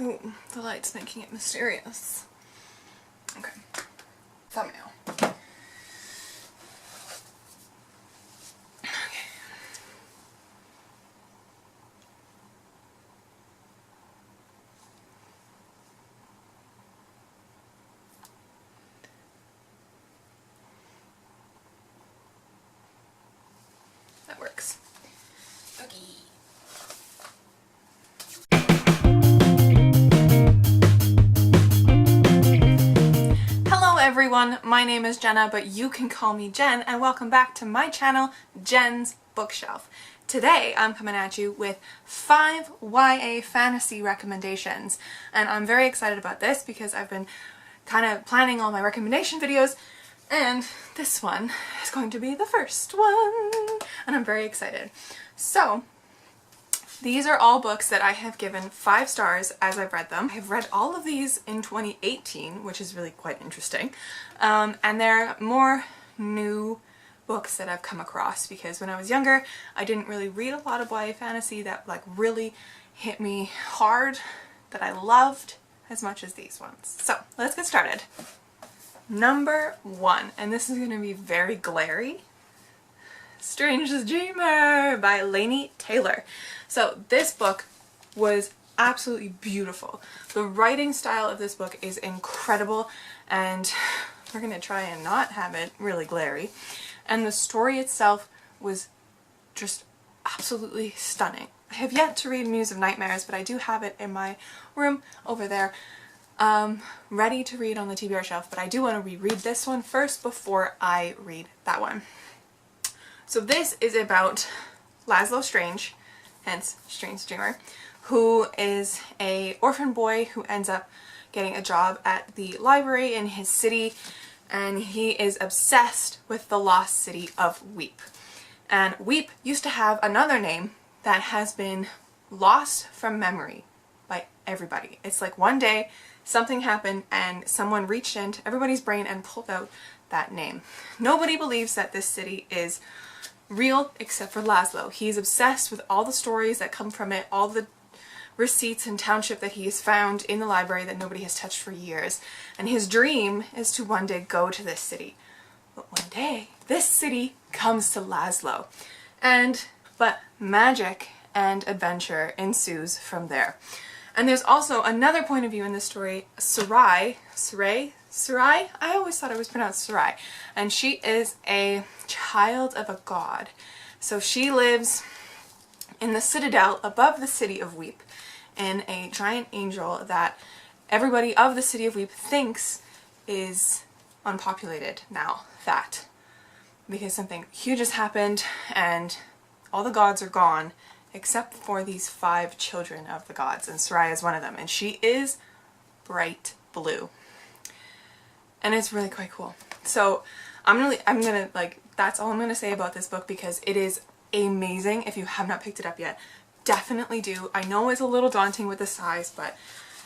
Ooh, the light's making it mysterious. Okay. Thumbnail. Okay. That works. Okay. Everyone, my name is Jenna, but you can call me Jen, and welcome back to my channel, Jen's Bookshelf. Today I'm coming at you with 5 YA fantasy recommendations, and I'm very excited about this because I've been kind of planning all my recommendation videos, and this one is going to be the first one, and I'm very excited. So, these are all books that I have given 5 stars as I've read them. I've read all of these in 2018, which is really quite interesting. And they're more new books that I've come across because when I was younger, I didn't really read a lot of YA fantasy that like really hit me hard, that I loved as much as these ones. So let's get started. Number 1, and this is going to be very glary. Strangest Dreamer by Laini Taylor. So this book was absolutely beautiful. The writing style of this book is incredible, and we're going to try and not have it really glary. And the story itself was just absolutely stunning. I have yet to read Muse of Nightmares, but I do have it in my room over there, ready to read on the TBR shelf, but I do want to reread this one first before I read that one. So this is about Laszlo Strange, hence Strange Dreamer, who is an orphan boy who ends up getting a job at the library in his city, and he is obsessed with the lost city of Weep. And Weep used to have another name that has been lost from memory by everybody. It's like one day something happened and someone reached into everybody's brain and pulled out that name. Nobody believes that this city is real except for Laszlo. He's obsessed with all the stories that come from it, all the receipts and township that he has found in the library that nobody has touched for years. And his dream is to one day go to this city. But one day, this city comes to Laszlo. But magic and adventure ensues from there. And there's also another point of view in this story, Sarai, I always thought it was pronounced Sarai, and she is a child of a god. So she lives in the citadel above the city of Weep in a giant angel that everybody of the city of Weep thinks is unpopulated now, that because something huge has happened and all the gods are gone except for these 5 children of the gods, and Sarai is one of them, and she is bright blue. And it's really quite cool. So I'm gonna like, that's all I'm gonna say about this book because it is amazing. If you have not picked it up yet, definitely do. I know it's a little daunting with the size, but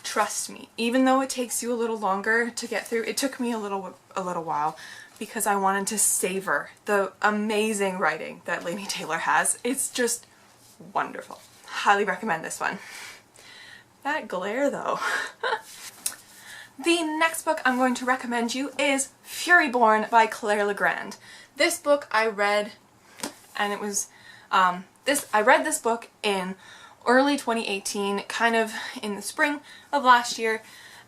trust me, even though it takes you a little longer to get through, it took me a little while because I wanted to savor the amazing writing that Laini Taylor has. It's just wonderful. Highly recommend this one. That glare though. The next book I'm going to recommend you is Furyborn by Claire Legrand. This book I read, and it was, I read this book in early 2018, kind of in the spring of last year,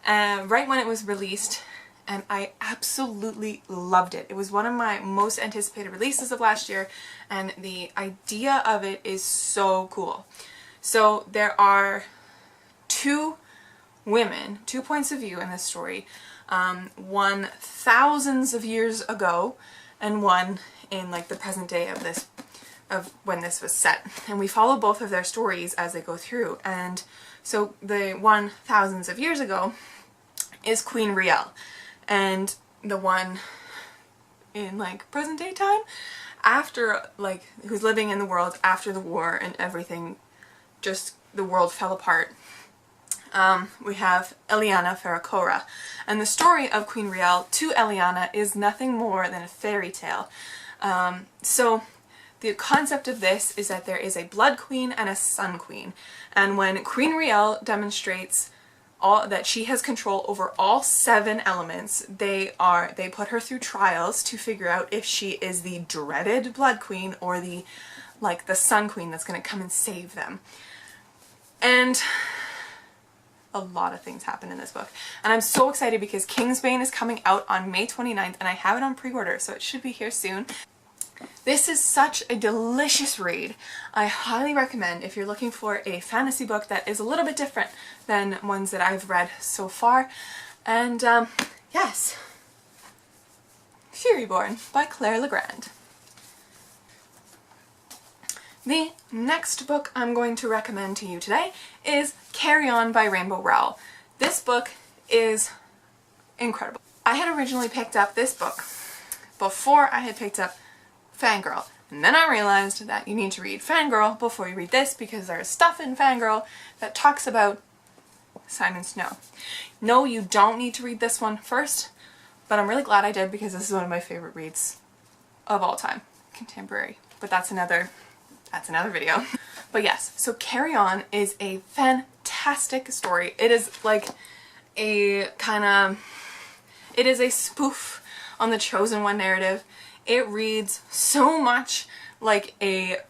right when it was released, and I absolutely loved it. It was one of my most anticipated releases of last year, and the idea of it is so cool. So there are 2 women, 2 points of view in this story, one thousands of years ago and one in like the present day of when this was set, and we follow both of their stories as they go through. And so the one thousands of years ago is Queen Riel, and the one in like present day time, after, like, who's living in the world after the war and everything, just the world fell apart. We have Eliana Ferracora, and the story of Queen Riel to Eliana is nothing more than a fairy tale. So the concept of this is that there is a blood queen and a sun queen, and when Queen Riel demonstrates that she has control over all 7 elements. They put her through trials to figure out if she is the dreaded Blood Queen or the Sun Queen that's going to come and save them. And a lot of things happen in this book. And I'm so excited because Kingsbane is coming out on May 29th and I have it on pre-order, so it should be here soon. This is such a delicious read. I highly recommend if you're looking for a fantasy book that is a little bit different than ones that I've read so far. And yes, Furyborn by Claire Legrand. The next book I'm going to recommend to you today is Carry On by Rainbow Rowell. This book is incredible. I had originally picked up this book before I had picked up Fangirl, and then I realized that you need to read Fangirl before you read this because there's stuff in Fangirl that talks about Simon Snow. No, you don't need to read this one first, but I'm really glad I did because this is one of my favorite reads of all time. Contemporary. But that's another video. But yes, so Carry On is a fantastic story. It is like a it is a spoof on the Chosen One narrative. It reads so much like a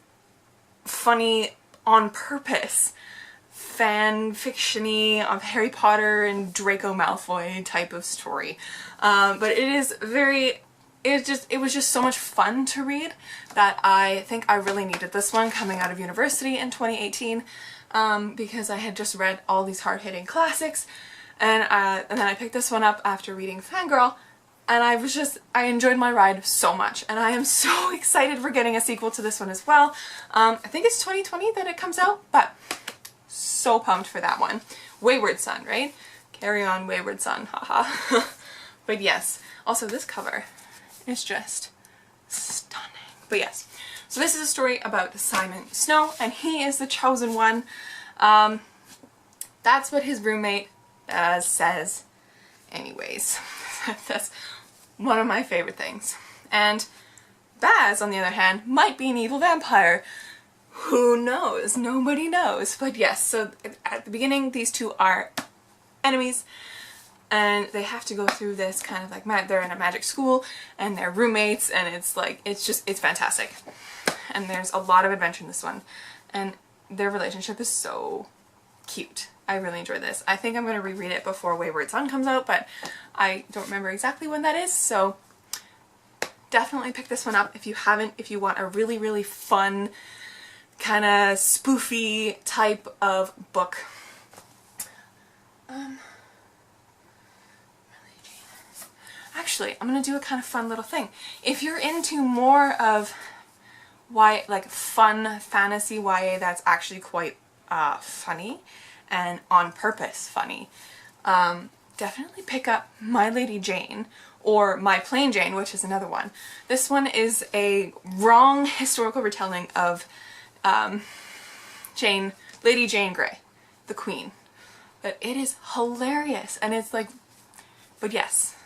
funny, on purpose, fan fiction-y of Harry Potter and Draco Malfoy type of story. But it is very, it was just so much fun to read that I think I really needed this one coming out of university in 2018 because I had just read all these hard-hitting classics, and then I picked this one up after reading Fangirl. And I enjoyed my ride so much, and I am so excited for getting a sequel to this one as well. I think it's 2020 that it comes out, but so pumped for that one. Wayward Son, right? Carry On, Wayward Son, haha. But yes, also this cover is just stunning. But yes, so this is a story about Simon Snow, and he is the Chosen One. That's what his roommate says anyways. That's one of my favorite things. And Baz, on the other hand, might be an evil vampire. Who knows? Nobody knows. But yes, so at the beginning these two are enemies and they have to go through this kind of like, they're in a magic school and they're roommates, and it's like, it's fantastic. And there's a lot of adventure in this one. And their relationship is so cute. I really enjoyed this. I think I'm going to reread it before Wayward Son comes out, but I don't remember exactly when that is, so definitely pick this one up if you haven't, if you want a really, really fun, kind of spoofy type of book. Actually, I'm going to do a kind of fun little thing. If you're into more of fun fantasy YA that's actually quite funny, and on purpose funny, definitely pick up My Lady Jane or My Plain Jane, which is another one. This one is a wrong historical retelling of Lady Jane Grey, the Queen. But it is hilarious, and it's like, but yes,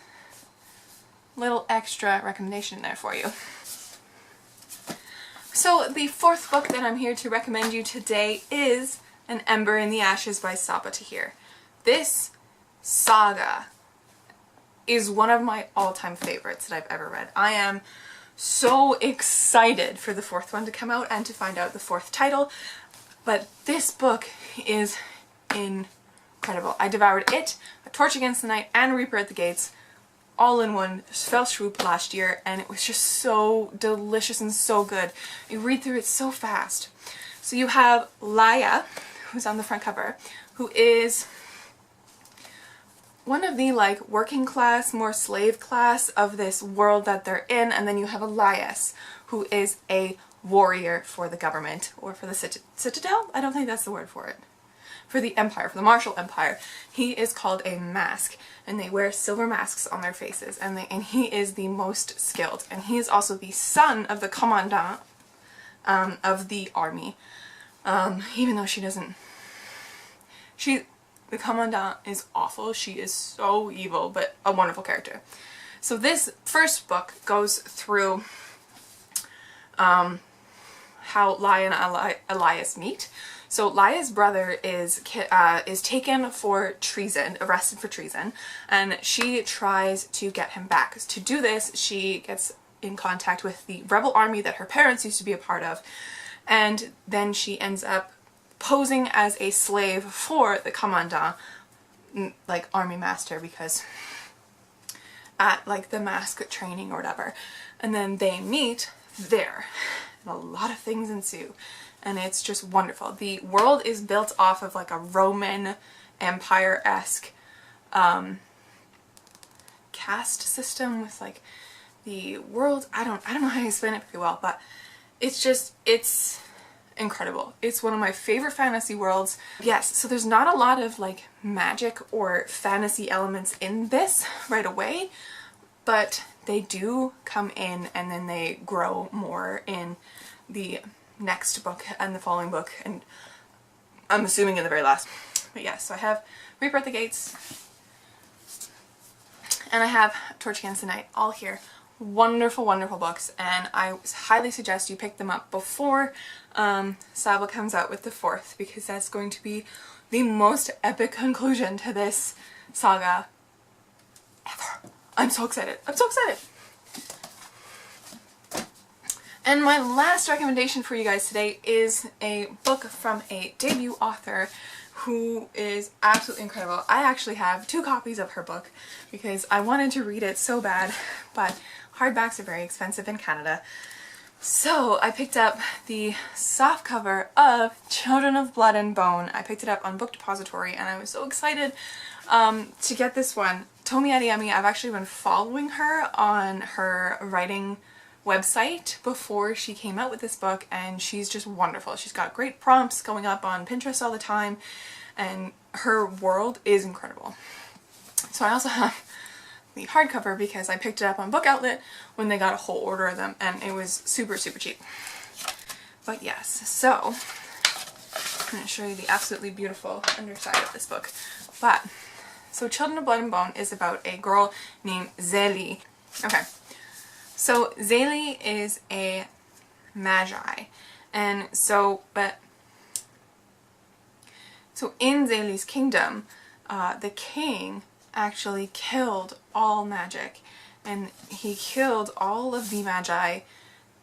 little extra recommendation there for you. So the fourth book that I'm here to recommend you today is An Ember in the Ashes by Saba Tahir. This saga is one of my all-time favorites that I've ever read. I am so excited for the fourth one to come out and to find out the fourth title, but this book is incredible. I devoured it, A Torch Against the Night, and Reaper at the Gates all in one fell swoop last year, and it was just so delicious and so good. You read through it so fast. So you have Laia, who's on the front cover, who is one of the working class, more slave class of this world that they're in, and then you have Elias, who is a warrior for the government, or for the Citadel? I don't think that's the word for it. For the Empire, for the Martial Empire. He is called a mask, and they wear silver masks on their faces, and he is the most skilled, and he is also the son of the commandant of the army. Even though the commandant is awful. She is so evil, but a wonderful character. So this first book goes through how Laia and Elias meet. So Laya's brother is taken for treason, arrested for treason, and she tries to get him back. To do this, she gets in contact with the rebel army that her parents used to be a part of, and then she ends up posing as a slave for the commandant, like army master, because at like the mask training or whatever, and then they meet there and a lot of things ensue, and it's just wonderful. The world is built off of like a Roman Empire-esque caste system with like the world, I don't know how to explain it very well, but it's incredible. It's one of my favorite fantasy worlds. Yes, so there's not a lot of like magic or fantasy elements in this right away, but they do come in and then they grow more in the next book and the following book, and I'm assuming in the very last. But yes, so I have Reaper at the Gates and I have Torch Against the Night all here. Wonderful, wonderful books, and I highly suggest you pick them up before Saba comes out with the 4th, because that's going to be the most epic conclusion to this saga ever. I'm so excited. I'm so excited. And my last recommendation for you guys today is a book from a debut author who is absolutely incredible. I actually have 2 copies of her book because I wanted to read it so bad, but hardbacks are very expensive in Canada. So I picked up the softcover of Children of Blood and Bone. I picked it up on Book Depository and I was so excited to get this one. Tomi Adeyemi, I've actually been following her on her writing website before she came out with this book, and she's just wonderful. She's got great prompts going up on Pinterest all the time, and her world is incredible. So I also have the hardcover because I picked it up on Book Outlet when they got a whole order of them, and it was super, super cheap. But yes, so I'm going to show you the absolutely beautiful underside of this book. But so Children of Blood and Bone is about a girl named Zélie. Okay. So Zélie is a magi, and so in Zélie's kingdom, the king actually killed all magic, and he killed all of the magi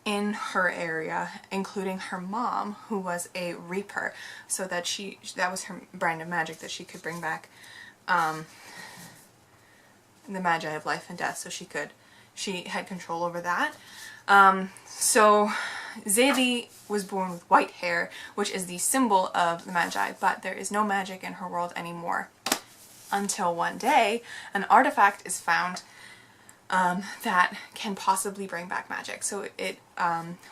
in her area, including her mom, who was a reaper, so that was her brand of magic, that she could bring back the magi of life and death, so she had control over that. So Zélie was born with white hair, which is the symbol of the Magi, but there is no magic in her world anymore. Until one day, an artifact is found that can possibly bring back magic. So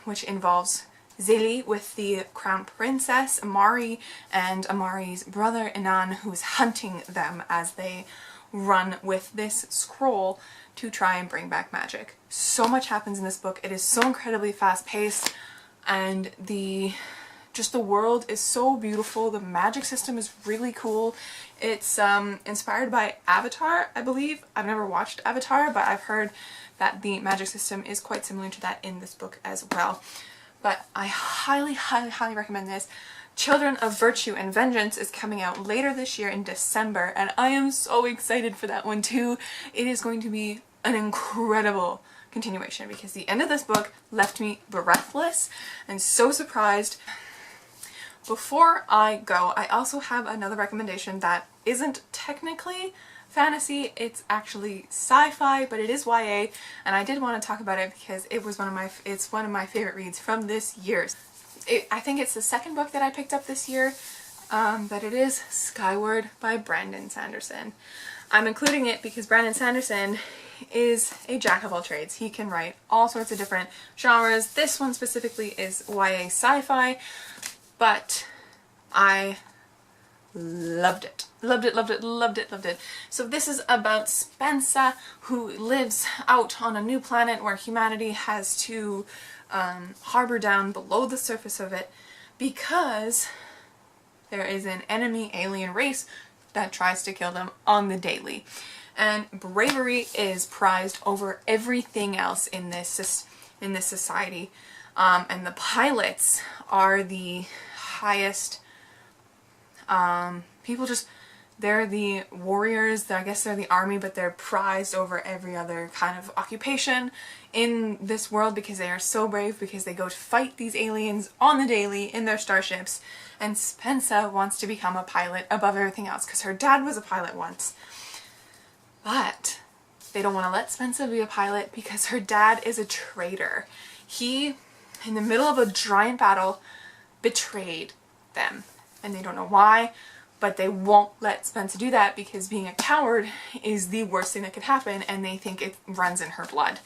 which involves Zélie with the crown princess, Amari, and Amari's brother, Inan, who's hunting them as they run with this scroll to try and bring back magic. So much happens in this book. It is so incredibly fast-paced, and the world is so beautiful. The magic system is really cool. It's inspired by Avatar, I believe. I've never watched Avatar, but I've heard that the magic system is quite similar to that in this book as well. But I highly, highly, highly recommend this. Children of Virtue and Vengeance is coming out later this year in December, and I am so excited for that one too. It is going to be an incredible continuation, because the end of this book left me breathless and so surprised. Before I go, I also have another recommendation that isn't technically fantasy, it's actually sci-fi, but it is YA, and I did want to talk about it because it was one of my favorite reads from this year. I think it's the 2nd book that I picked up this year, but it is Skyward by Brandon Sanderson. I'm including it because Brandon Sanderson is a jack of all trades. He can write all sorts of different genres. This one specifically is YA sci-fi, but I loved it. Loved it, loved it, loved it, loved it. So this is about Spensa, who lives out on a new planet where humanity has to harbor down below the surface of it because there is an enemy alien race that tries to kill them on the daily. And bravery is prized over everything else in this society. And the pilots are the highest People just, they're the warriors, I guess they're the army, but they're prized over every other kind of occupation in this world because they are so brave, because they go to fight these aliens on the daily in their starships. And Spencer wants to become a pilot above everything else because her dad was a pilot once. But they don't want to let Spencer be a pilot because her dad is a traitor. He, in the middle of a giant battle, betrayed them. And they don't know why, but they won't let Spencer do that because being a coward is the worst thing that could happen, and they think it runs in her blood.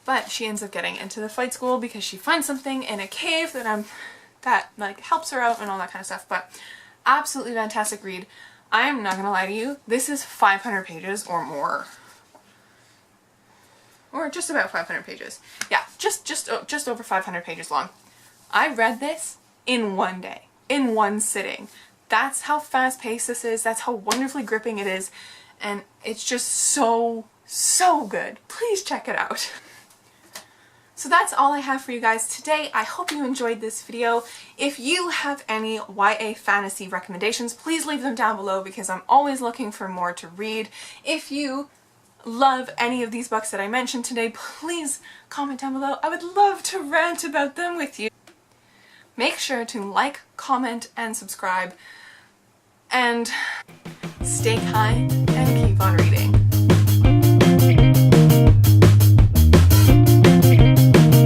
But she ends up getting into the flight school because she finds something in a cave that like helps her out and all that kind of stuff. But absolutely fantastic read. I'm not gonna lie to you, this is 500 pages or more. Or just about 500 pages. Yeah, just over 500 pages long. I read this in one day, in one sitting. That's how fast-paced this is, that's how wonderfully gripping it is, and it's just so good. Please check it out. So that's all I have for you guys today. I hope you enjoyed this video. If you have any YA fantasy recommendations, please leave them down below because I'm always looking for more to read. If you love any of these books that I mentioned today, please comment down below. I would love to rant about them with you. Make sure to like, comment, and subscribe. And stay kind and keep on reading.